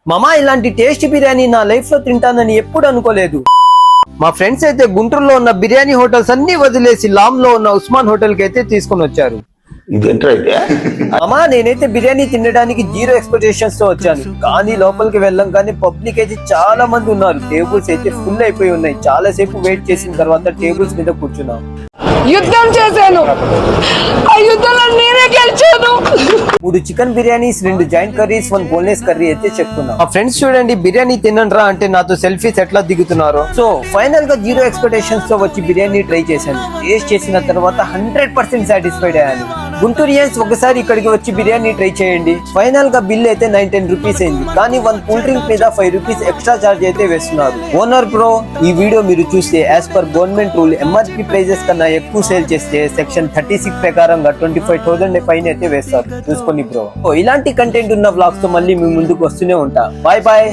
మామా ఇలాంటి టేస్ట్ బిర్యానీ నా లైఫ్ లో తింటానని ఎప్పుడు అనుకోలేదు. మా ఫ్రెండ్స్ అయితే గుంటూరులో ఉన్న బిర్యానీ హోటల్స్ అన్ని వదిలేసి లామ్ లో ఉన్న ఉస్మాన్ హోటల్ కి అయితే తీసుకొని వచ్చారు. మామా నేనైతే బిర్యానీ తినడానికి 0 ఎక్స్పెక్టేషన్స్ తో వచ్చాను. కానీ లోపలికి వెళ్ళంగానే పబ్లిక్ అయితే చాలా మంది ఉన్నారు. టేబుల్స్ అయితే ఫుల్ అయిపోయి ఉన్నాయి. చాలా సేపు వెయిట్ చేసిన తర్వాత టేబుల్స్ మీద కూర్చున్నాం. యుద్ధం చేశాను, ఆ యుద్ధంలో నేనే గెలిచాను. 3 chicken biryanis, 2 joint curries, 1 boneless curry అయితే చెప్తున్నా. మా ఫ్రెండ్స్ చూడండి బిర్యానీ తినండ్రా అంటే నాతో సెల్ఫీస్ ఎట్లా దిగుతున్నారో. సో ఫైనల్ గా 0 ఎక్స్పెక్టేషన్స్ తో వచ్చి బిర్యానీ ట్రై చేశాను. టేస్ట్ చేసిన తర్వాత 100% సాటిస్ఫైడ్ అయ్యాను. గుంటూరియన్స్ ఒకసారి ఇక్కడికి వచ్చి బిర్యానీ ట్రై చేయండి. ఫైనల్ గా బిల్ అయితే 910 రూపీస్ అయింది. కానీ 1 కూల్ డ్రింక్ మీద 5 రూపీస్ ఎక్స్ట్రా చార్జ్ అయితే వేస్తున్నారు. ఓనర్ బ్రో, ఈ వీడియో మీరు చూస్తే as per government rule MRP prices కన్నా ఎక్కువ సేల్ చేస్తే సెక్షన్ 36 ప్రకారంగా 25,000 ఫైన్ అయితే వేస్తారు. చూసుకోండి బ్రో. ఇలాంటి కంటెంట్ ఉన్న వ్లాగ్స్ తో మళ్ళీ మీ ముందుకు వస్తూనే ఉంటా. Bye bye.